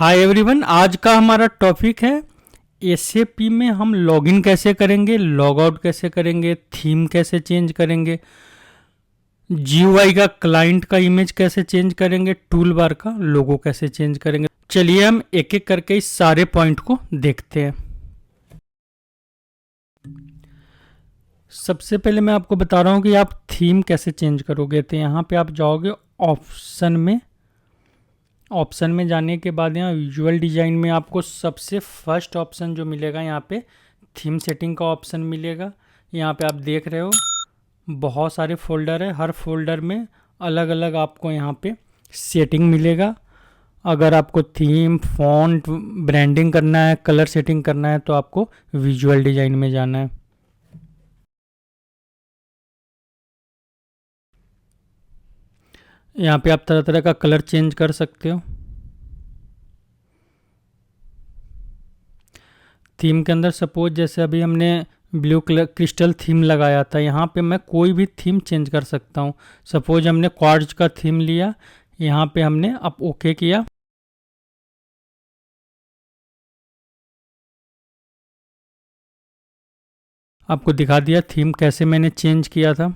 Hi everyone, आज का हमारा टॉपिक है एसएपी में हम लॉगिन कैसे करेंगे, लॉग आउट कैसे करेंगे, थीम कैसे चेंज करेंगे, जीयूआई का क्लाइंट का इमेज कैसे चेंज करेंगे, टूल बार का लोगो कैसे चेंज करेंगे। चलिए हम एक एक करके इस सारे पॉइंट को देखते हैं। सबसे पहले मैं आपको बता रहा हूँ कि आप थीम कैसे चेंज करोगे। तो यहाँ पे आप जाओगे ऑप्शन में जाने के बाद यहाँ विजुअल डिज़ाइन में आपको सबसे फर्स्ट ऑप्शन जो मिलेगा यहाँ पे थीम सेटिंग का ऑप्शन मिलेगा। यहाँ पे आप देख रहे हो बहुत सारे फोल्डर है, हर फोल्डर में अलग अलग आपको यहाँ पे सेटिंग मिलेगा। अगर आपको थीम, फॉन्ट, ब्रांडिंग करना है, कलर सेटिंग करना है तो आपको विजुअल डिज़ाइन में जाना है। यहाँ पे आप तरह तरह का कलर चेंज कर सकते हो। थीम के अंदर सपोज जैसे अभी हमने ब्लू कलर क्रिस्टल थीम लगाया था, यहाँ पे मैं कोई भी थीम चेंज कर सकता हूँ। सपोज हमने क्वार्ट्ज का थीम लिया, यहाँ पे हमने अब ओके किया। आपको दिखा दिया थीम कैसे मैंने चेंज किया था।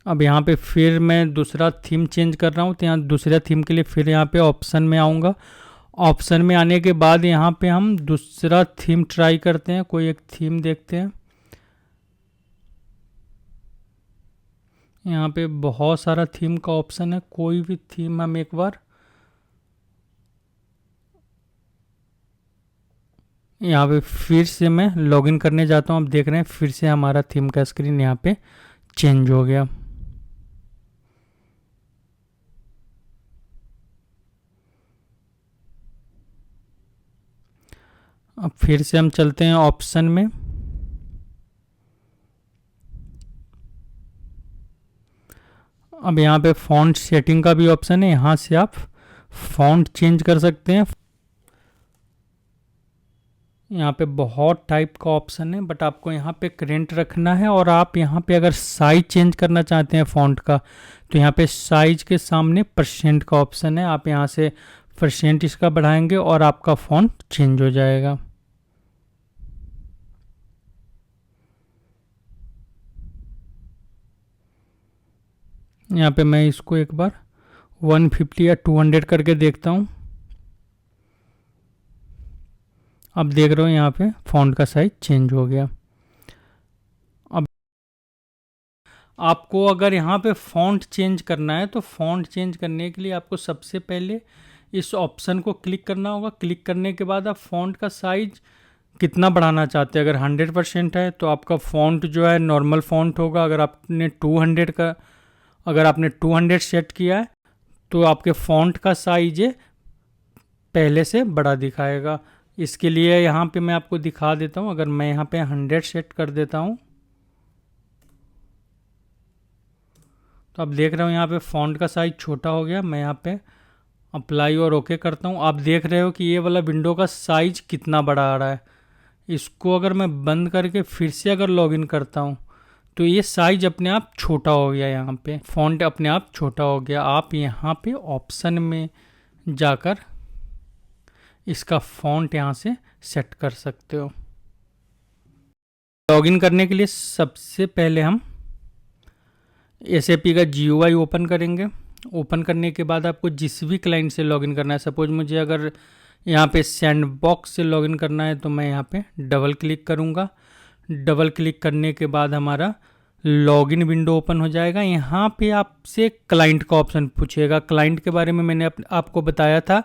अब यहाँ पे फिर मैं दूसरा थीम चेंज कर रहा हूँ, तो यहाँ दूसरा थीम के लिए फिर यहाँ पे ऑप्शन में आऊँगा। ऑप्शन में आने के बाद यहाँ पे हम दूसरा थीम ट्राई करते हैं, कोई एक थीम देखते हैं। यहाँ पे बहुत सारा थीम का ऑप्शन है, कोई भी थीम हम एक बार यहाँ पे फिर से मैं लॉगिन करने जाता हूँ। आप देख रहे हैं फिर से हमारा थीम का स्क्रीन यहाँ पे चेंज हो गया। अब फिर से हम चलते हैं ऑप्शन में। अब यहाँ पे फॉन्ट सेटिंग का भी ऑप्शन है, यहाँ से आप फॉन्ट चेंज कर सकते हैं। यहाँ पे बहुत टाइप का ऑप्शन है, बट आपको यहाँ पे करेंट रखना है। और आप यहाँ पे अगर साइज चेंज करना चाहते हैं फॉन्ट का, तो यहाँ पे साइज के सामने परसेंट का ऑप्शन है। आप यहाँ से परसेंट इसका बढ़ाएंगे और आपका फॉन्ट चेंज हो जाएगा। यहाँ पे मैं इसको एक बार 150 या 200 करके देखता हूँ। अब देख रहे हो यहाँ पे फॉन्ट का साइज चेंज हो गया। अब आपको अगर यहाँ पे फॉन्ट चेंज करना है, तो फॉन्ट चेंज करने के लिए आपको सबसे पहले इस ऑप्शन को क्लिक करना होगा। क्लिक करने के बाद आप फॉन्ट का साइज कितना बढ़ाना चाहते हैं। अगर 100% है तो आपका फॉन्ट जो है नॉर्मल फॉन्ट होगा। अगर आपने 200 सेट किया है तो आपके फॉन्ट का साइज पहले से बड़ा दिखाएगा। इसके लिए यहाँ पे मैं आपको दिखा देता हूँ। अगर मैं यहाँ पे 100 सेट कर देता हूँ, तो आप देख रहे हो यहाँ पे फॉन्ट का साइज छोटा हो गया। मैं यहाँ पे अप्लाई और ओके करता हूँ। आप देख रहे हो कि ये वाला विंडो का साइज कितना बड़ा आ रहा है। इसको अगर मैं बंद करके फिर से अगर लॉगिन करता हूँ, तो ये साइज अपने आप छोटा हो गया। यहाँ पे फॉन्ट अपने आप छोटा हो गया। आप यहाँ पे ऑप्शन में जाकर इसका फॉन्ट यहाँ से सेट कर सकते हो। लॉगिन करने के लिए सबसे पहले हम एसएपी का जीयूआई ओपन करेंगे। ओपन करने के बाद आपको जिस भी क्लाइंट से लॉगिन करना है, सपोज मुझे अगर यहाँ पे सैंडबॉक्स से लॉगिन करना है, तो मैं यहाँ पे डबल क्लिक करूँगा। डबल क्लिक करने के बाद हमारा लॉगिन विंडो ओपन हो जाएगा। यहाँ पे आपसे क्लाइंट का ऑप्शन पूछेगा। क्लाइंट के बारे में मैंने आपको बताया था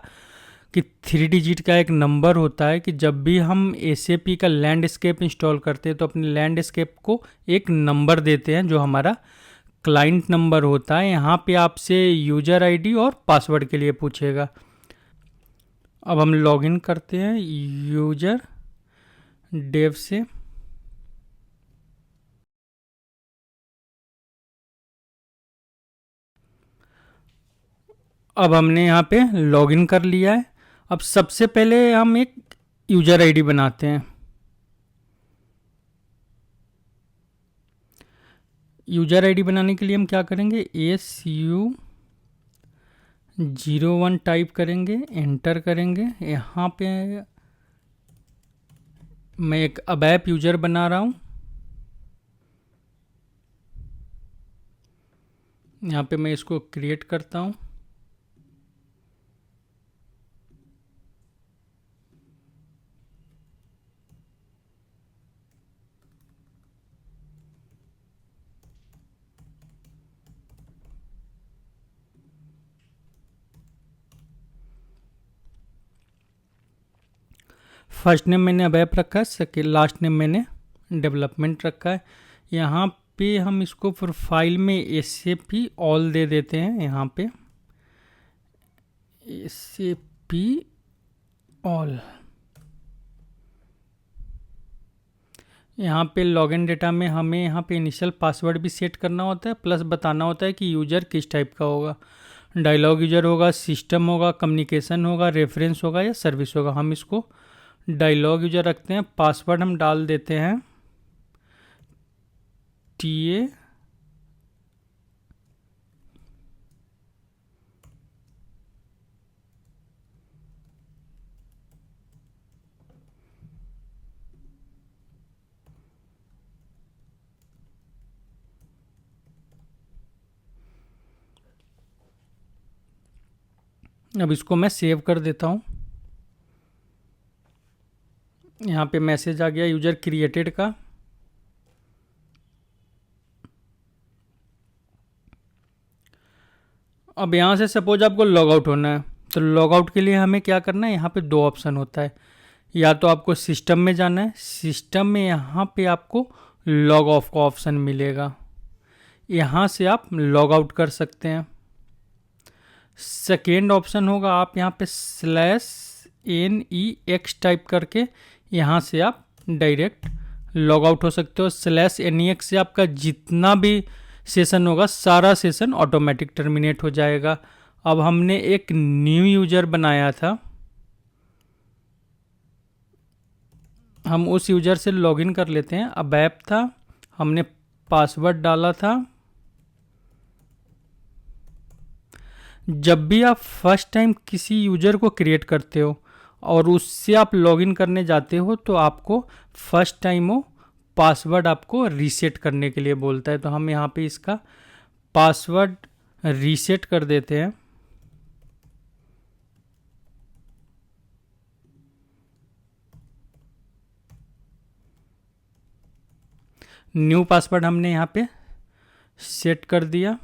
कि 3 डिजिट का एक नंबर होता है कि जब भी हम एसएपी का लैंडस्केप इंस्टॉल करते हैं तो अपने लैंडस्केप को एक नंबर देते हैं जो हमारा क्लाइंट नंबर होता है। यहाँ पे आपसे यूजर आईडी और पासवर्ड के लिए पूछेगा। अब हम लॉगिन करते हैं यूजर डेव से। अब हमने यहाँ पे लॉगिन कर लिया है। अब सबसे पहले हम एक यूजर आईडी बनाते हैं। यूजर आईडी बनाने के लिए हम क्या करेंगे, SU01 टाइप करेंगे, एंटर करेंगे। यहाँ पे मैं एक अबैप यूजर बना रहा हूँ। यहाँ पे मैं इसको क्रिएट करता हूँ। फर्स्ट नेम मैंने अबैप रखा है, सेकेंड लास्ट नेम मैंने डेवलपमेंट रखा है। यहाँ पे हम इसको प्रोफाइल में SAP ऑल दे देते हैं। यहाँ पे SAP ऑल। यहाँ पे लॉगिन डेटा में हमें यहाँ पे इनिशियल पासवर्ड भी सेट करना होता है, प्लस बताना होता है कि यूज़र किस टाइप का होगा। डायलॉग यूज़र होगा, सिस्टम होगा, कम्युनिकेशन होगा, रेफरेंस होगा या सर्विस होगा। हम इसको डायलॉग यूज़र रखते हैं। पासवर्ड हम डाल देते हैं TA अब इसको मैं सेव कर देता हूँ। यहाँ पे मैसेज आ गया यूजर क्रिएटेड का। अब यहाँ से सपोज आपको लॉग आउट होना है, तो लॉग आउट के लिए हमें क्या करना है, यहाँ पे दो ऑप्शन होता है। या तो आपको सिस्टम में जाना है, सिस्टम में यहाँ पे आपको लॉग ऑफ का ऑप्शन मिलेगा, यहाँ से आप लॉग आउट कर सकते हैं। सेकेंड ऑप्शन होगा आप यहाँ पे /NEX टाइप करके यहाँ से आप डायरेक्ट लॉग आउट हो सकते हो। /NEX से आपका जितना भी सेशन होगा सारा सेशन ऑटोमेटिक टर्मिनेट हो जाएगा। अब हमने एक न्यू यूजर बनाया था, हम उस यूजर से लॉगिन कर लेते हैं। अबैप था, हमने पासवर्ड डाला था। जब भी आप फर्स्ट टाइम किसी यूजर को क्रिएट करते हो और उससे आप लॉगिन करने जाते हो तो आपको फर्स्ट टाइम वो पासवर्ड आपको रीसेट करने के लिए बोलता है। तो हम यहाँ पे इसका पासवर्ड रीसेट कर देते हैं। न्यू पासवर्ड हमने यहाँ पे सेट कर दिया।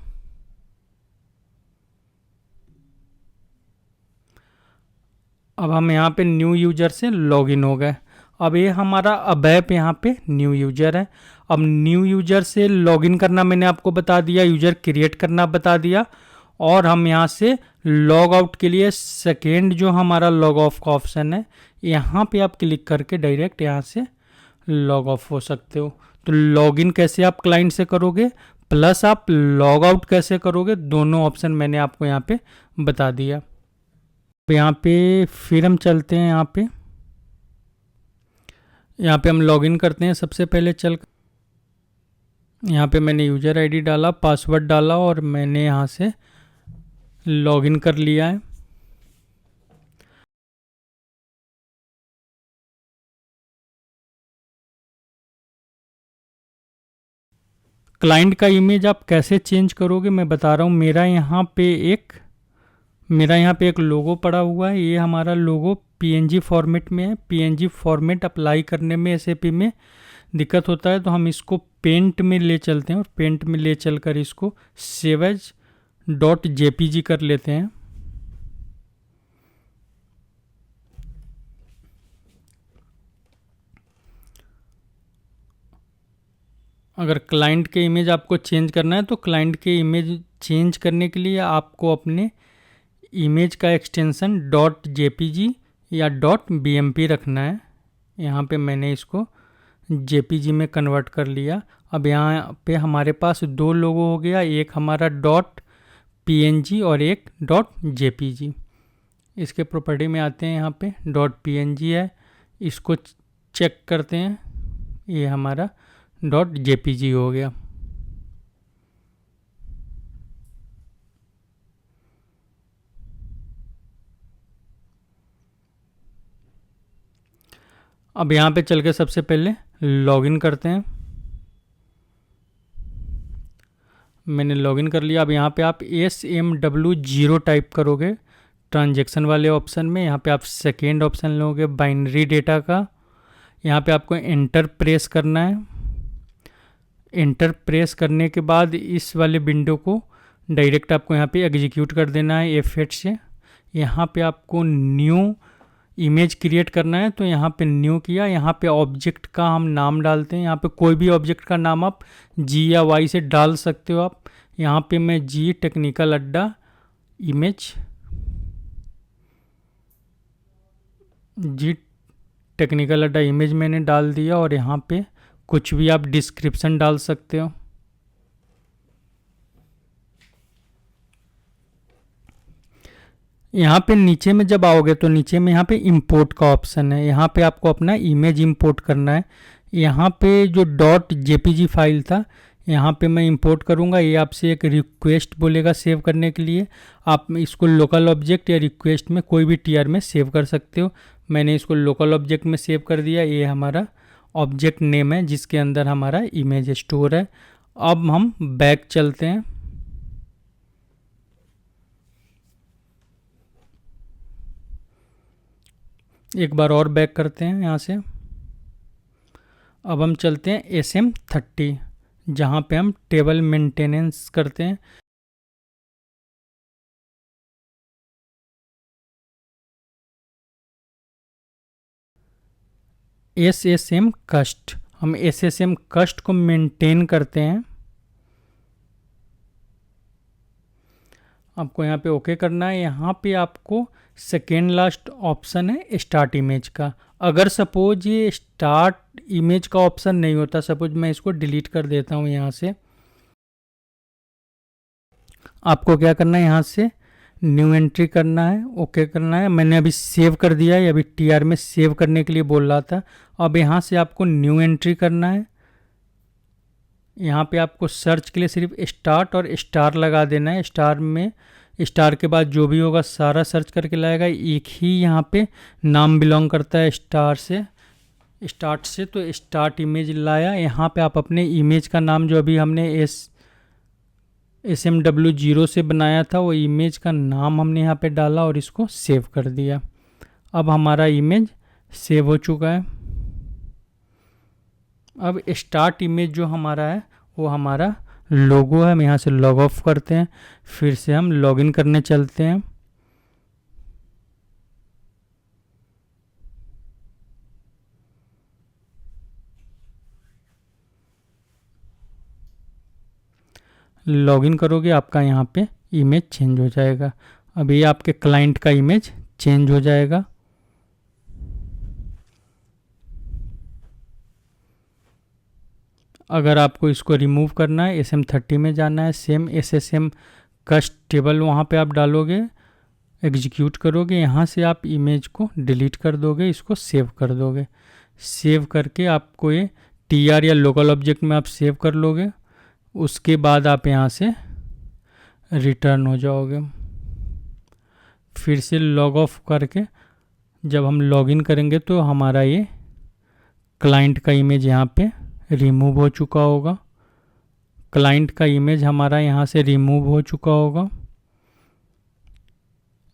अब हम यहाँ पे न्यू यूजर से लॉगिन हो गए। अब ये हमारा अबैप यहाँ पे न्यू यूजर है। अब न्यू यूजर से लॉगिन करना मैंने आपको बता दिया, यूजर क्रिएट करना बता दिया, और हम यहाँ से लॉग आउट के लिए सेकेंड जो हमारा लॉग ऑफ का ऑप्शन है, यहाँ पे आप क्लिक करके डायरेक्ट यहाँ से लॉग ऑफ हो सकते हो। तो लॉगिन कैसे आप क्लाइंट से करोगे प्लस आप लॉग आउट कैसे करोगे, दोनों ऑप्शन मैंने आपको यहाँ पे बता दिया। तो यहाँ पे फिर हम चलते हैं, यहाँ पे हम लॉगिन करते हैं। सबसे पहले यहाँ पे मैंने यूजर आईडी डाला, पासवर्ड डाला और मैंने यहाँ से लॉगिन कर लिया है। क्लाइंट का इमेज आप कैसे चेंज करोगे मैं बता रहा हूँ। मेरा यहाँ पे एक लोगो पड़ा हुआ है, ये हमारा लोगो PNG फॉर्मेट में है। PNG फॉर्मेट अप्लाई करने में SAP में दिक्कत होता है, तो हम इसको पेंट में ले चलते हैं और पेंट में ले चलकर इसको सेव एज .jpg कर लेते हैं। अगर क्लाइंट के इमेज आपको चेंज करना है तो क्लाइंट के इमेज चेंज करने के लिए आपको अपने इमेज का एक्सटेंशन .jpg या .bmp रखना है। यहाँ पे मैंने इसको JPG में कन्वर्ट कर लिया। अब यहाँ पे हमारे पास दो लोगो हो गया, एक हमारा .png और एक .jpg। इसके प्रॉपर्टी में आते हैं, यहाँ पे .png है, इसको चेक करते हैं, ये हमारा .jpg हो गया। अब यहाँ पे चल के सबसे पहले लॉगिन करते हैं। मैंने लॉगिन कर लिया। अब यहाँ पे आप SMW0 टाइप करोगे ट्रांजैक्शन वाले ऑप्शन में। यहाँ पे आप सेकेंड ऑप्शन लोगे बाइनरी डेटा का। यहाँ पे आपको एंटर प्रेस करना है। एंटर प्रेस करने के बाद इस वाले विंडो को डायरेक्ट आपको यहाँ पे एग्जीक्यूट कर देना है F8 से। यहाँ पे आपको न्यू इमेज क्रिएट करना है, तो यहाँ पे न्यू किया। यहाँ पे ऑब्जेक्ट का हम नाम डालते हैं। यहाँ पे कोई भी ऑब्जेक्ट का नाम आप G या Y से डाल सकते हो आप। यहाँ पे मैं G टेक्निकल अड्डा इमेज, G टेक्निकल अड्डा इमेज मैंने डाल दिया। और यहाँ पे कुछ भी आप डिस्क्रिप्शन डाल सकते हो। यहाँ पे नीचे में जब आओगे तो नीचे में यहाँ पे इंपोर्ट का ऑप्शन है। यहाँ पे आपको अपना इमेज इंपोर्ट करना है। यहाँ पे जो .jpg फाइल था, यहाँ पे मैं इंपोर्ट करूँगा। ये आपसे एक रिक्वेस्ट बोलेगा सेव करने के लिए। आप इसको लोकल ऑब्जेक्ट या रिक्वेस्ट में कोई भी टीआर में सेव कर सकते हो। मैंने इसको लोकल ऑब्जेक्ट में सेव कर दिया। ये हमारा ऑब्जेक्ट नेम है जिसके अंदर हमारा इमेज स्टोर है। अब हम बैक चलते हैं। एक बार और बैक करते हैं यहाँ से। अब हम चलते हैं SM30, जहाँ पे हम टेबल मेंटेनेंस करते हैं। SSM कस्ट, हम SSM कस्ट को मेंटेन करते हैं। आपको यहाँ पे ओके करना है। यहाँ पे आपको सेकेंड लास्ट ऑप्शन है स्टार्ट इमेज का। अगर सपोज ये स्टार्ट इमेज का ऑप्शन नहीं होता, सपोज मैं इसको डिलीट कर देता हूँ यहाँ से, आपको क्या करना है, यहाँ से न्यू एंट्री करना है, ओके करना है। मैंने अभी सेव कर दिया है, अभी टीआर में सेव करने के लिए बोल रहा था। अब यहाँ से आपको न्यू एंट्री करना है। यहाँ पे आपको सर्च के लिए सिर्फ स्टार्ट और स्टार लगा देना है। स्टार में स्टार के बाद जो भी होगा सारा सर्च करके लाएगा। एक ही यहाँ पे नाम बिलोंग करता है स्टार से, स्टार्ट से, तो स्टार्ट इमेज लाया। यहाँ पे आप अपने इमेज का नाम जो अभी हमने SMW0 से बनाया था वो इमेज का नाम हमने यहाँ पे डाला और इसको सेव कर दिया। अब हमारा इमेज सेव हो चुका है। अब स्टार्ट इमेज जो हमारा है वो हमारा लोगो है। हम यहाँ से लॉग ऑफ करते हैं, फिर से हम लॉगिन करने चलते हैं। लॉगिन करोगे आपका यहाँ पे इमेज चेंज हो जाएगा। अभी आपके क्लाइंट का इमेज चेंज हो जाएगा। अगर आपको इसको रिमूव करना है, SM30 में जाना है, सेम SSM कस्ट टेबल वहाँ पे आप डालोगे, एग्जीक्यूट करोगे। यहाँ से आप इमेज को डिलीट कर दोगे, इसको सेव कर दोगे। सेव करके आपको ये TR या लोकल ऑब्जेक्ट में आप सेव कर लोगे। उसके बाद आप यहाँ से रिटर्न हो जाओगे। फिर से लॉग ऑफ करके जब हम लॉगिन करेंगे तो हमारा ये क्लाइंट का इमेज यहाँ पे रिमूव हो चुका होगा। क्लाइंट का इमेज हमारा यहाँ से रिमूव हो चुका होगा।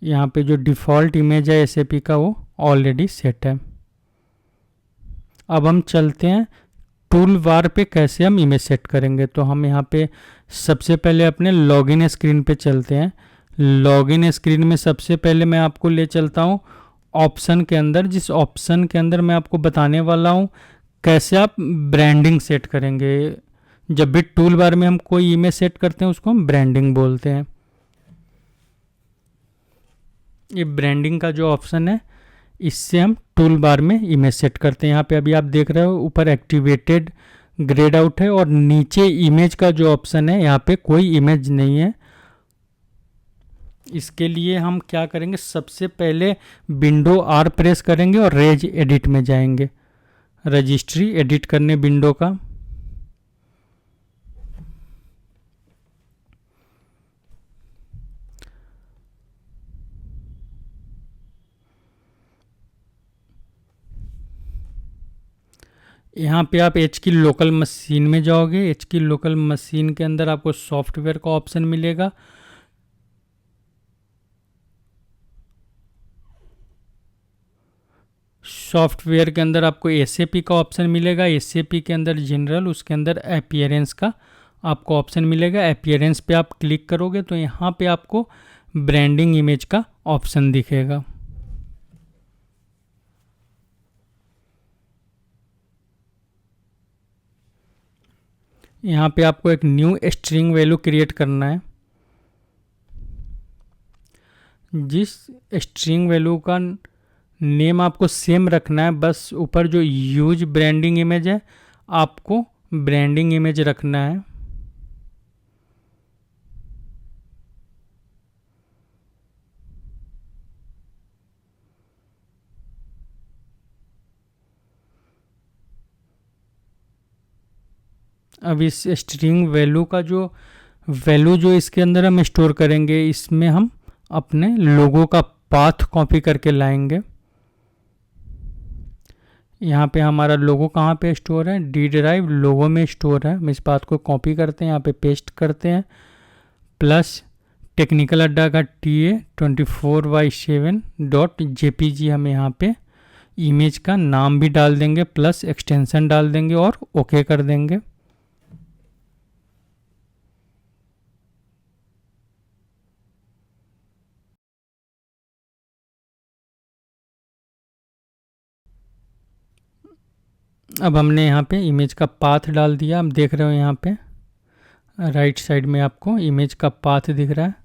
यहाँ पे जो डिफ़ॉल्ट इमेज है SAP का वो ऑलरेडी सेट है। अब हम चलते हैं टूल बार पे कैसे हम इमेज सेट करेंगे। तो हम यहाँ पे सबसे पहले अपने लॉगिन स्क्रीन पे चलते हैं। लॉगिन स्क्रीन में सबसे पहले मैं आपको ले चलता हूँ ऑप्शन के अंदर, जिस ऑप्शन के अंदर मैं आपको बताने वाला हूँ कैसे आप ब्रांडिंग सेट करेंगे। जब भी टूल बार में हम कोई इमेज सेट करते हैं उसको हम ब्रांडिंग बोलते हैं। ये ब्रांडिंग का जो ऑप्शन है इससे हम टूल बार में इमेज सेट करते हैं। यहाँ पे अभी आप देख रहे हो ऊपर एक्टिवेटेड ग्रेड आउट है और नीचे इमेज का जो ऑप्शन है यहाँ पे कोई इमेज नहीं है। इसके लिए हम क्या करेंगे, सबसे पहले विंडो R प्रेस करेंगे और रेज एडिट में जाएंगे, रजिस्ट्री एडिट करने विंडो का। यहाँ पे आप एच की लोकल मशीन में जाओगे। एच की लोकल मशीन के अंदर आपको सॉफ्टवेयर का ऑप्शन मिलेगा। सॉफ्टवेयर के अंदर आपको एसएपी का ऑप्शन मिलेगा। एसएपी के अंदर जनरल, उसके अंदर अपीयरेंस का आपको ऑप्शन मिलेगा। अपीयरेंस पे आप क्लिक करोगे तो यहाँ पे आपको ब्रांडिंग इमेज का ऑप्शन दिखेगा। यहाँ पे आपको एक न्यू स्ट्रिंग वैल्यू क्रिएट करना है। जिस स्ट्रिंग वैल्यू का नेम आपको सेम रखना है, बस ऊपर जो यूज ब्रांडिंग इमेज है आपको ब्रांडिंग इमेज रखना है। अब इस स्ट्रिंग वैल्यू का जो वैल्यू जो इसके अंदर हम स्टोर करेंगे, इसमें हम अपने लोगो का पाथ कॉपी करके लाएंगे। यहाँ पे हमारा लोगो कहाँ पे स्टोर है, डी ड्राइव लोगो में स्टोर है। हम इस बात को कॉपी करते हैं, यहाँ पे पेस्ट करते हैं। प्लस टेक्निकल अड्डा का TA24/7.jpg हम यहाँ पे इमेज का नाम भी डाल देंगे, प्लस एक्सटेंशन डाल देंगे और ओके कर देंगे। अब हमने यहाँ पे इमेज का पाथ डाल दिया। आप देख रहे हो यहाँ पे राइट साइड में आपको इमेज का पाथ दिख रहा है।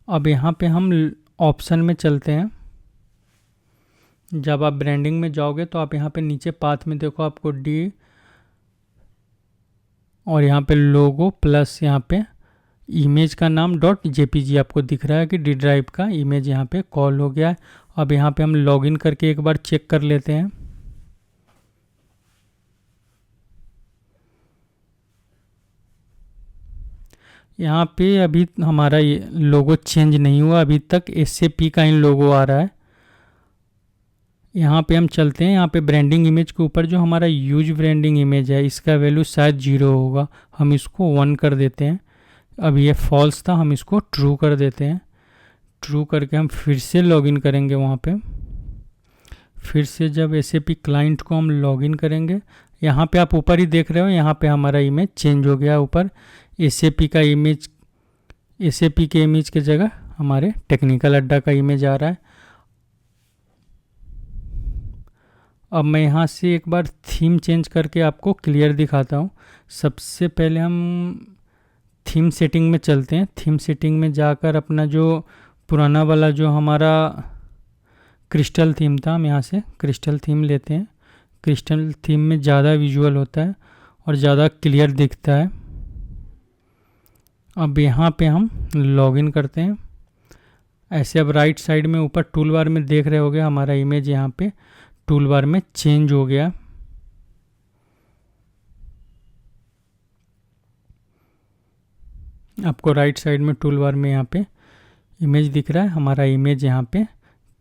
अब यहाँ पे हम ऑप्शन में चलते हैं। जब आप ब्रांडिंग में जाओगे तो आप यहाँ पे नीचे पाथ में देखो, आपको डी और यहाँ पे लोगो प्लस यहाँ पे इमेज का नाम .jpg आपको दिख रहा है कि डी ड्राइव का इमेज यहाँ पे कॉल हो गया है। अब यहाँ पे हम लॉगिन करके एक बार चेक कर लेते हैं। यहाँ पे अभी हमारा ये लोगो चेंज नहीं हुआ अभी तक, SAP का इन लोगो आ रहा है। यहाँ पे हम चलते हैं। यहाँ पे ब्रांडिंग इमेज के ऊपर जो हमारा यूज ब्रांडिंग इमेज है, इसका वैल्यू शायद 0 होगा, हम इसको 1 कर देते हैं। अब ये फॉल्स था, हम इसको ट्रू कर देते हैं। ट्रू करके हम फिर से लॉगिन करेंगे वहाँ पे। फिर से जब SAP क्लाइंट को हम लॉगिन करेंगे, यहाँ पे आप ऊपर ही देख रहे हो, यहाँ पे हमारा इमेज चेंज हो गया। ऊपर SAP का इमेज, SAP के इमेज की जगह हमारे टेक्निकल अड्डा का इमेज आ रहा है। अब मैं यहाँ से एक बार थीम चेंज करके आपको क्लियर दिखाता हूँ। सबसे पहले हम थीम सेटिंग में चलते हैं। थीम सेटिंग में जाकर अपना जो पुराना वाला जो हमारा क्रिस्टल थीम था, हम यहाँ से क्रिस्टल थीम लेते हैं। क्रिस्टल थीम में ज़्यादा विजुअल होता है और ज़्यादा क्लियर दिखता है। अब यहाँ पे हम लॉगिन करते हैं। ऐसे अब राइट साइड में ऊपर टूल बार में देख रहे होगे, हमारा इमेज यहाँ पे टूल बार में चेंज हो गया। आपको राइट साइड में टूल बार में यहाँ पे इमेज दिख रहा है, हमारा इमेज यहाँ पे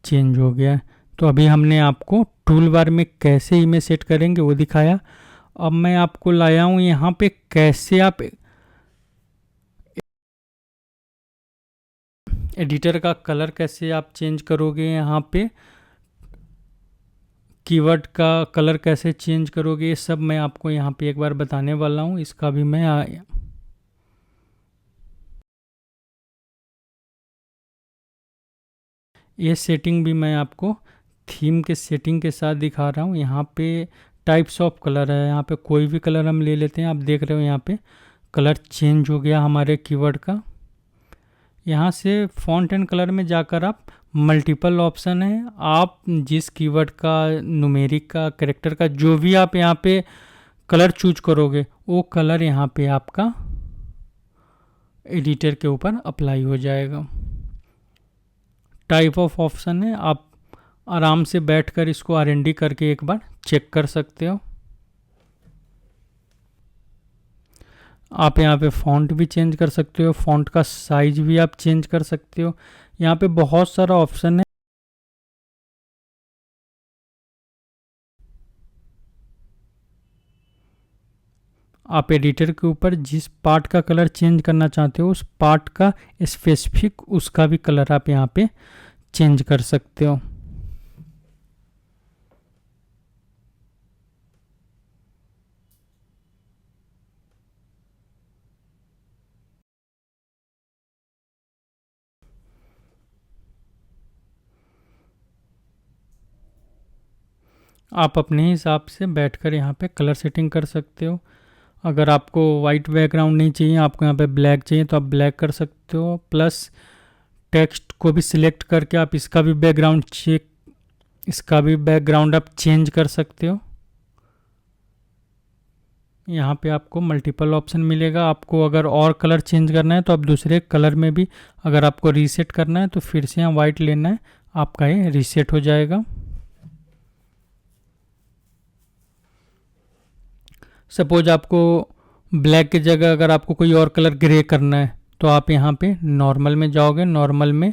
चेंज हो गया। तो अभी हमने आपको टूल बार में कैसे इमेज सेट करेंगे वो दिखाया। अब मैं आपको लाया हूँ यहाँ पे कैसे आप एडिटर का कलर कैसे आप चेंज करोगे, यहाँ पे कीवर्ड का कलर कैसे चेंज करोगे, ये सब मैं आपको यहाँ पे एक बार बताने वाला हूँ। इसका भी मैं ये सेटिंग भी मैं आपको थीम के सेटिंग के साथ दिखा रहा हूँ। यहाँ पे टाइप्स ऑफ कलर है, यहाँ पे कोई भी कलर हम ले लेते हैं। आप देख रहे हो यहाँ पे कलर चेंज हो गया हमारे कीवर्ड का। यहाँ से फॉन्ट एंड कलर में जाकर आप मल्टीपल ऑप्शन है, आप जिस कीवर्ड का, न्यूमेरिक का, कैरेक्टर का, जो भी आप यहाँ पे कलर चूज करोगे वो कलर यहाँ पे आपका एडिटर के ऊपर अप्लाई हो जाएगा। टाइप ऑफ ऑप्शन है, आप आराम से बैठकर इसको R&D करके एक बार चेक कर सकते हो। आप यहाँ पे फ़ॉन्ट भी चेंज कर सकते हो, फ़ॉन्ट का साइज भी आप चेंज कर सकते हो। यहाँ पे बहुत सारा ऑप्शन है। आप एडिटर के ऊपर जिस पार्ट का कलर चेंज करना चाहते हो उस पार्ट का स्पेसिफिक उसका भी कलर आप यहाँ पे चेंज कर सकते हो। आप अपने हिसाब से बैठकर यहाँ पे कलर सेटिंग कर सकते हो। अगर आपको वाइट बैकग्राउंड नहीं चाहिए, आपको यहाँ पे ब्लैक चाहिए, तो आप ब्लैक कर सकते हो। प्लस टेक्स्ट को भी सिलेक्ट करके आप इसका भी बैकग्राउंड आप चेंज कर सकते हो। यहाँ पे आपको मल्टीपल ऑप्शन मिलेगा। आपको अगर और कलर चेंज करना है तो आप दूसरे कलर में भी, अगर आपको रीसेट करना है तो फिर से यहाँ वाइट लेना है, आपका ये रीसेट हो जाएगा। सपोज आपको ब्लैक की जगह अगर आपको कोई और कलर ग्रे करना है तो आप यहाँ पे नॉर्मल में जाओगे, नॉर्मल में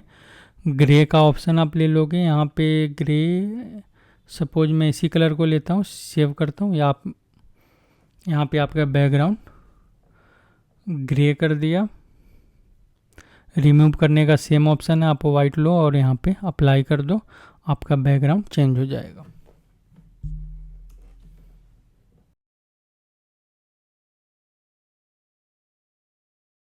ग्रे का ऑप्शन आप ले लोगे। यहाँ पे ग्रे, सपोज मैं इसी कलर को लेता हूँ, सेव करता हूँ, या आप यहाँ पे आपका बैकग्राउंड ग्रे कर दिया। रिमूव करने का सेम ऑप्शन है, आप वाइट लो और यहाँ पे अप्लाई कर दो, आपका बैकग्राउंड चेंज हो जाएगा।